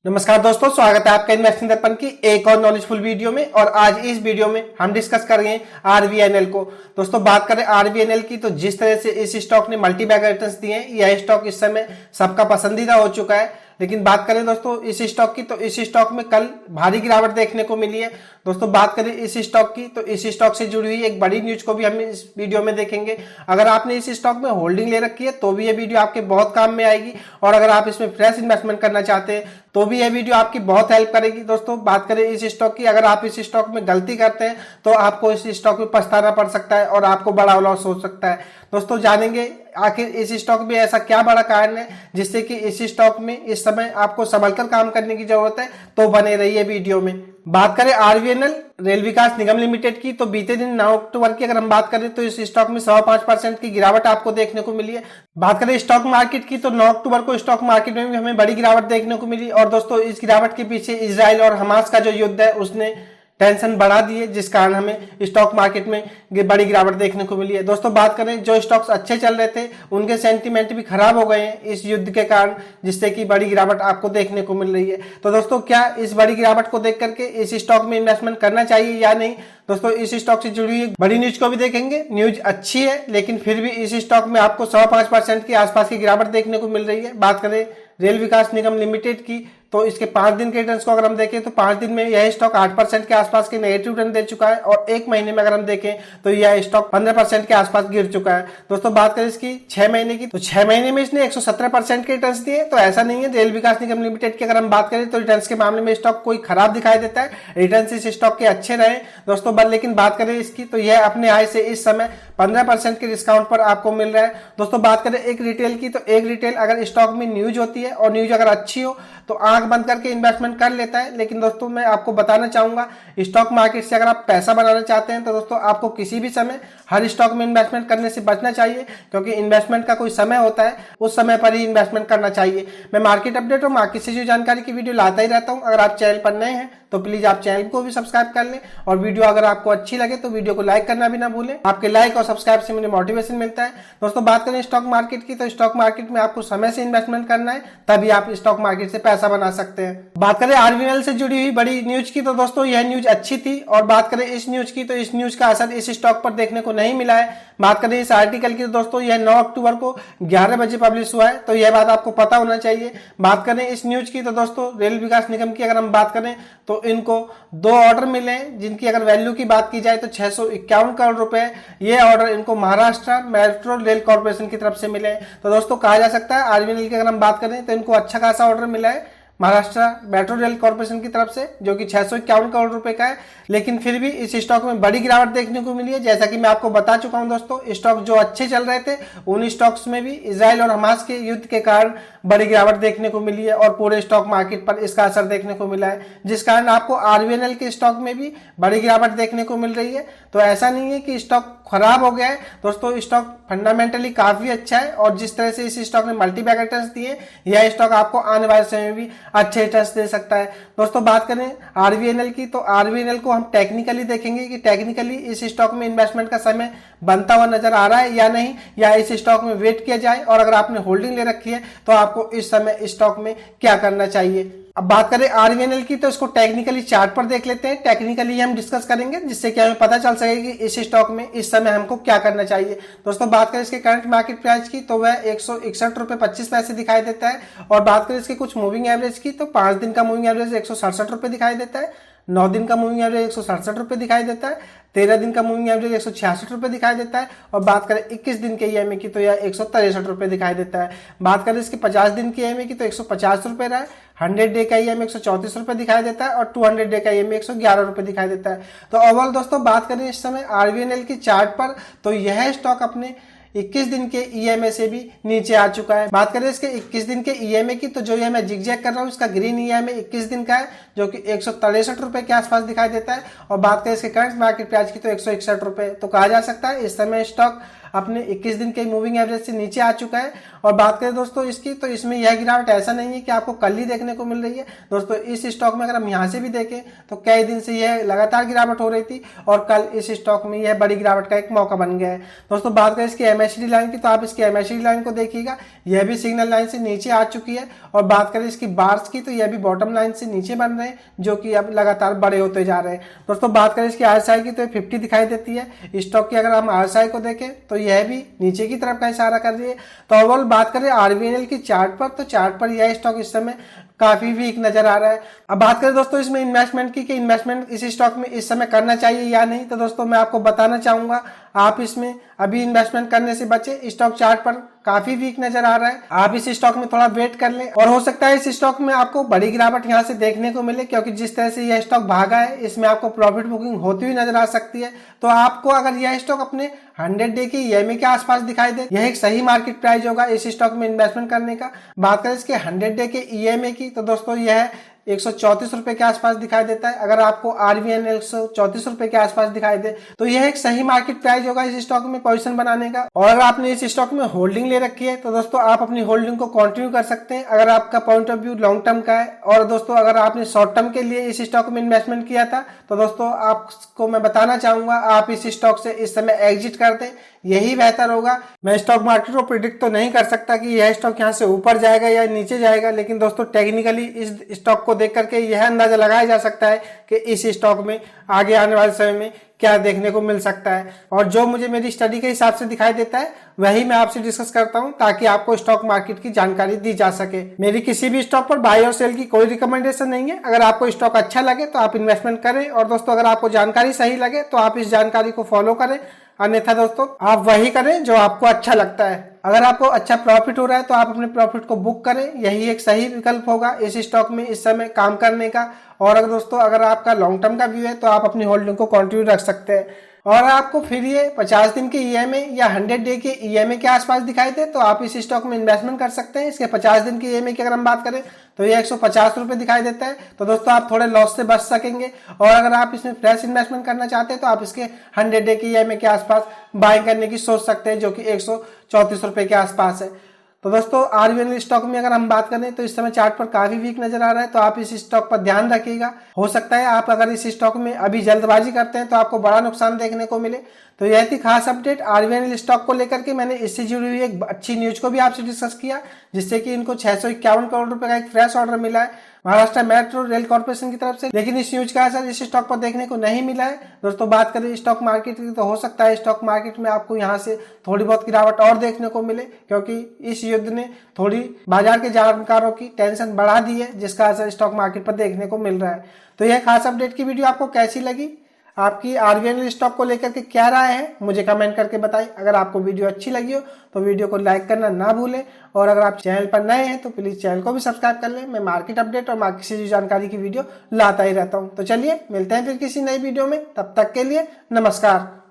नमस्कार दोस्तों, स्वागत है आपका इन्वेस्टिंग दर्पण की एक और नॉलेजफुल वीडियो में। और आज इस वीडियो में हम डिस्कस कर रहे हैं आरवीएनएल को। दोस्तों बात करें आरवीएनएल की, तो जिस तरह से इस स्टॉक ने मल्टी बैग रिटर्न्स दिए हैं, यह स्टॉक इस समय सबका पसंदीदा हो चुका है। लेकिन बात करें दोस्तों इस स्टॉक की, तो इस स्टॉक में कल भारी गिरावट देखने को मिली है। दोस्तों बात करें इस स्टॉक की, तो इस स्टॉक से जुड़ी हुई एक बड़ी न्यूज को भी हम इस वीडियो में देखेंगे। अगर आपने इस स्टॉक में होल्डिंग ले रखी है तो भी ये वीडियो आपके बहुत काम में आएगी, और अगर आप इसमें फ्रेश इन्वेस्टमेंट करना चाहते हैं तो भी यह वीडियो आपकी बहुत हेल्प करेगी। दोस्तों बात करें इस स्टॉक की, अगर आप इस स्टॉक में गलती करते हैं तो आपको इस स्टॉक में पछताना पड़ सकता है और आपको बड़ा लॉस हो सकता है। दोस्तों जानेंगे आखिर इस स्टॉक में ऐसा क्या बड़ा कारण है जिससे कि इस स्टॉक में इस समय आपको संभलकर काम करने की जरूरत है। तो बने रहिए वीडियो में। बात करें आरवीएनएल रेल विकास निगम लिमिटेड की, तो बीते दिन 9 अक्टूबर की अगर हम बात करें तो इस स्टॉक में 5.25% की गिरावट आपको देखने को मिली है। बात करें स्टॉक मार्केट की, तो 9 अक्टूबर को स्टॉक मार्केट में भी हमें बड़ी गिरावट देखने को मिली। और दोस्तों इस गिरावट के पीछे इजराइल और हमास का जो युद्ध है उसने टेंशन बढ़ा दी है, जिस कारण हमें स्टॉक मार्केट में बड़ी गिरावट देखने को मिली है। दोस्तों बात करें जो स्टॉक्स अच्छे चल रहे थे उनके सेंटीमेंट भी खराब हो गए हैं इस युद्ध के कारण, जिससे कि बड़ी गिरावट आपको देखने को मिल रही है। तो दोस्तों क्या इस बड़ी गिरावट को देख करके इस स्टॉक में इन्वेस्टमेंट करना चाहिए या नहीं? दोस्तों इस स्टॉक से जुड़ी हुई बड़ी न्यूज को भी देखेंगे। न्यूज अच्छी है लेकिन फिर भी इस स्टॉक में आपको 5.25% के आसपास की गिरावट देखने को मिल रही है। बात करें रेल विकास निगम लिमिटेड की, तो इसके 5 दिन के रिटर्न्स को अगर हम देखें तो 5 दिन में यह स्टॉक 8% के आसपास के नेगेटिव रिटर्न दे चुका है, और एक महीने में अगर हम देखें तो यह स्टॉक 15% के आसपास गिर चुका है। दोस्तों बात करें इसकी 6 महीने की, तो 6 महीने में इसने 117% के रिटर्न्स दिए। तो ऐसा नहीं है, रेल विकास निगम लिमिटेड की अगर हम बात करें तो रिटर्न्स के मामले में स्टॉक कोई खराब दिखाई देता है, रिटर्न्स इस स्टॉक के अच्छे रहे दोस्तों। लेकिन बात करें इसकी, तो यह अपने आय से इस समय 15% के डिस्काउंट पर आपको मिल रहा है। दोस्तों बात करें एक रिटेल की, तो एक रिटेल अगर स्टॉक में न्यूज होती है और न्यूज अगर अच्छी हो तो आंख बंद करके इन्वेस्टमेंट कर लेता है। लेकिन दोस्तों मैं आपको बताना चाहूंगा, स्टॉक मार्केट से अगर आप पैसा बनाना चाहते हैं तो दोस्तों आपको किसी भी समय हर स्टॉक में इन्वेस्टमेंट करने से बचना चाहिए, क्योंकि इन्वेस्टमेंट का कोई समय होता है, उस समय पर ही इन्वेस्टमेंट करना चाहिए। मैं मार्केट अपडेट और मार्केट से जो जानकारी की वीडियो लाता ही रहता हूं। अगर आप चैनल पर नए हैं तो प्लीज आप चैनल को भी सब्सक्राइब कर लें, और वीडियो अगर आपको अच्छी लगे तो वीडियो को लाइक करना भी ना भूलें। आपके लाइक और सब्सक्राइब से मुझे मोटिवेशन मिलता है। दोस्तों बात करें स्टॉक मार्केट की, तो स्टॉक मार्केट में आपको समय से इन्वेस्टमेंट करना है, तभी आप स्टॉक मार्केट से पैसा बना सकते हैं। बात करें आरवीएनएल से जुड़ी हुई बड़ी न्यूज की, तो दोस्तों यह न्यूज अच्छी थी। और बात करें इस न्यूज की, तो इस न्यूज का असर इस स्टॉक पर देखने को नहीं मिला है। बात करें इस आर्टिकल की, तो दोस्तों यह 9 अक्टूबर को 11 बजे पब्लिश हुआ है, तो यह बात आपको पता होना चाहिए। बात करें इस न्यूज की, तो दोस्तों रेल विकास निगम की अगर हम बात करें तो इनको 2 ऑर्डर मिले हैं, जिनकी अगर वैल्यू की बात की जाए तो 651 करोड़ रुपए ये ऑर्डर इनको महाराष्ट्र मेट्रो रेल कॉर्पोरेशन की तरफ से मिले हैं। तो दोस्तों कहा जा सकता है आरवीएनएल की अगर हम बात करें तो इनको अच्छा खासा ऑर्डर मिला है महाराष्ट्र मेट्रो रेल कॉर्पोरेशन की तरफ से, जो कि 651 करोड़ रुपए का है। लेकिन फिर भी इस स्टॉक में बड़ी गिरावट देखने को मिली है। जैसा कि मैं आपको बता चुका हूं दोस्तों, स्टॉक जो अच्छे चल रहे थे उन स्टॉक्स में भी इजराइल और हमास के युद्ध के कारण बड़ी गिरावट देखने को मिली है, और पूरे स्टॉक मार्केट पर इसका असर देखने को मिला है, जिस कारण आपको आरवीएनएल के स्टॉक में भी बड़ी गिरावट देखने को मिल रही है। तो ऐसा नहीं है कि स्टॉक खराब हो गया है दोस्तों, स्टॉक फंडामेंटली काफी अच्छा है, और जिस तरह से इस स्टॉक ने मल्टी बैग रिटर्न्स दिए, यह स्टॉक आपको आने वाले समय में भी अच्छे रिटर्न्स दे सकता है। दोस्तों बात करें आरवीएनएल की, तो आरवीएनएल को हम टेक्निकली देखेंगे कि टेक्निकली इस स्टॉक में इन्वेस्टमेंट का समय बनता हुआ नजर आ रहा है या नहीं, या इस स्टॉक में वेट किया जाए, और अगर आपने होल्डिंग ले रखी है तो आपको इस समय स्टॉक में क्या करना चाहिए। अब बात करें आरवीएनएल की, तो इसको टेक्निकली चार्ट पर देख लेते हैं। टेक्निकली हम डिस्कस करेंगे, जिससे कि हमें पता चल सके कि इस स्टॉक में इस समय हमको क्या करना चाहिए। दोस्तों बात करें इसके करंट मार्केट प्राइस की, तो वह 161 रुपए 25 पैसे दिखाई देता है। और बात करें इसके कुछ मूविंग एवरेज की, तो 5 दिन का मूविंग एवरेज 167 रुपए दिखाई देता है, 9 दिन का मूविंग एवरेज 167 रुपए दिखाई देता है, 13 दिन का मूविंग एवरेज 166 रुपए दिखाई देता है, और बात करें 21 दिन के ईएमए की, तो यह 163 रुपए दिखाई देता है। बात करें इसके 50 दिन के ईएमए की, तो 150 रुपए रहा है, 100 डे का ईएमए 134 रुपए दिखाई देता है, और 200 डे का ईएमए 111 रुपए दिखाई देता है। तो ओवरऑल दोस्तों बात करें इस समय आरवीएनएल की चार्ट पर, तो यह स्टॉक अपने 21 दिन के ईएमए से भी नीचे आ चुका है। बात करें इसके 21 दिन के ईएमए की, तो जो ये मैं जिगजैग कर रहा हूँ इसका ग्रीन ईएमए 21 दिन का है, जो कि 163 रुपए के आसपास दिखाई देता है। और बात करें इसके करंट मार्केट प्राइस की, तो 161 रुपए। तो कहा जा सकता है इस समय स्टॉक अपने 21 दिन के मूविंग एवरेज से नीचे आ चुका है। और बात करें दोस्तों इसकी, तो इसमें यह गिरावट ऐसा नहीं है कि आपको कल ही देखने को मिल रही है दोस्तों। इस स्टॉक में अगर हम यहाँ से भी देखें तो कई दिन से यह लगातार गिरावट हो रही थी और कल इस स्टॉक में यह बड़ी गिरावट का एक मौका बन गया है दोस्तों। बात करें इसकी MACD लाइन की, तो आप इसकी MACD लाइन को देखिएगा, यह भी सिग्नल लाइन से नीचे आ चुकी है। और बात करें इसकी बार्स की, तो यह भी बॉटम लाइन से नीचे बन रहे हैं, जो कि अब लगातार बड़े होते जा रहे हैं दोस्तों। बात करें इसकी RSI की, तो 50 दिखाई देती है स्टॉक की। अगर हम RSI को देखें तो यह भी नीचे की तरफ का इशारा कर रही है। तो ओवरऑल बात करें RVNL की चार्ट पर, तो चार्ट पर यह स्टॉक इस समय काफी वीक नजर आ रहा है। अब बात करें दोस्तों इसमें इन्वेस्टमेंट की, कि इन्वेस्टमेंट इस स्टॉक में इस समय करना चाहिए या नहीं, तो दोस्तों मैं आपको बताना चाहूंगा आप इसमें अभी इन्वेस्टमेंट करने से बचे। स्टॉक चार्ट पर काफी वीक नजर आ रहा है, आप इस स्टॉक में थोड़ा वेट कर लें और हो सकता है इस स्टॉक में आपको बड़ी गिरावट यहां से देखने को मिले, क्योंकि जिस तरह से यह स्टॉक भागा है इसमें आपको प्रॉफिट बुकिंग होती हुई नजर आ सकती है। तो आपको अगर यह स्टॉक अपने 100 डे की EMA के आसपास दिखाई दे, यह एक सही मार्केट प्राइस होगा इस स्टॉक में इन्वेस्टमेंट करने का। बात करें इसके 100 डे के EMA की, तो दोस्तों यह 134 रुपए के आसपास दिखाई देता है। अगर आपको RVNL 134 रुपए के आसपास दिखाई दे तो यह एक सही मार्केट प्राइस होगा इस स्टॉक में पोजीशन बनाने का। और अगर आपने इस स्टॉक में होल्डिंग ले रखी है तो दोस्तों आप अपनी होल्डिंग को कंटिन्यू कर सकते हैं, अगर आपका point of view long term का है। और दोस्तों अगर आपने शॉर्ट टर्म के लिए इस स्टॉक में इन्वेस्टमेंट किया था तो दोस्तों आपको मैं बताना चाहूंगा आप इस स्टॉक से इस समय एग्जिट कर दें, यही बेहतर होगा। मैं स्टॉक मार्केट को प्रिडिक्ट तो नहीं कर सकता कि यह स्टॉक यहाँ से ऊपर जाएगा या नीचे जाएगा, लेकिन दोस्तों टेक्निकली इस स्टॉक को देख करके यह अंदाजा लगाया जा सकता है कि इस स्टॉक में आगे आने वाले समय में क्या देखने को मिल सकता है। और जो मुझे मेरी स्टडी के हिसाब से दिखाई देता है वही मैं आपसे डिस्कस करता हूं, ताकि आपको स्टॉक मार्केट की जानकारी दी जा सके। मेरी किसी भी स्टॉक पर बाय और सेल की कोई रिकमेंडेशन नहीं है। अगर आपको स्टॉक अच्छा लगे तो आप इन्वेस्टमेंट करें, और दोस्तों अगर आपको जानकारी सही लगे तो आप इस जानकारी को फॉलो करें, अन्यथा दोस्तों आप वही करें जो आपको अच्छा लगता है। अगर आपको अच्छा प्रॉफिट हो रहा है तो आप अपने प्रॉफिट को बुक करें, यही एक सही विकल्प होगा इस स्टॉक में इस समय काम करने का। और अगर दोस्तों अगर आपका लॉन्ग टर्म का व्यू है तो आप अपनी होल्डिंग को कंटिन्यू रख सकते हैं। और आपको फिर ये 50 दिन के EMA या 100 डे के EMA के आसपास दिखाई दे तो आप इस स्टॉक में इन्वेस्टमेंट कर सकते हैं। इसके 50 दिन के EMA की अगर हम बात करें तो ये 150 रुपए दिखाई देता है, तो दोस्तों आप थोड़े लॉस से बच सकेंगे। और अगर आप इसमें फ्रेश इन्वेस्टमेंट करना चाहते हैं तो आप इसके 100 डे के EMA के आसपास बाइंग करने की सोच सकते हैं, जो कि 134 रुपए के आसपास है। तो दोस्तों RVNL स्टॉक में अगर हम बात करें तो इस समय चार्ट पर काफी वीक नजर आ रहा है, तो आप इस स्टॉक पर ध्यान रखिएगा। हो सकता है आप अगर इस स्टॉक में अभी जल्दबाजी करते हैं तो आपको बड़ा नुकसान देखने को मिले। तो यह थी खास अपडेट RVNL स्टॉक को लेकर के। मैंने इससे जुड़ी हुई एक अच्छी न्यूज को भी आपसे डिस्कस किया, जिससे कि इनको 651 करोड़ रुपए का एक फ्रेश ऑर्डर मिला है महाराष्ट्र मेट्रो रेल कॉर्पोरेशन की तरफ से। लेकिन इस न्यूज का असर इस स्टॉक पर देखने को नहीं मिला है। दोस्तों बात करें स्टॉक मार्केट की, तो हो सकता है स्टॉक मार्केट में आपको यहाँ से थोड़ी बहुत गिरावट और देखने को मिले, क्योंकि इस युद्ध ने थोड़ी बाजार के जानकारों की टेंशन बढ़ा दी है, जिसका असर स्टॉक मार्केट पर देखने को मिल रहा है। तो यह खास अपडेट की वीडियो आपको कैसी लगी, आपकी RVNL स्टॉक को लेकर के क्या राय है, मुझे कमेंट करके बताएं। अगर आपको वीडियो अच्छी लगी हो तो वीडियो को लाइक करना ना भूलें, और अगर आप चैनल पर नए हैं तो प्लीज चैनल को भी सब्सक्राइब कर लें। मैं मार्केट अपडेट और मार्केट से जुड़ी जानकारी की वीडियो लाता ही रहता हूं। तो चलिए मिलते हैं फिर किसी नई वीडियो में, तब तक के लिए नमस्कार।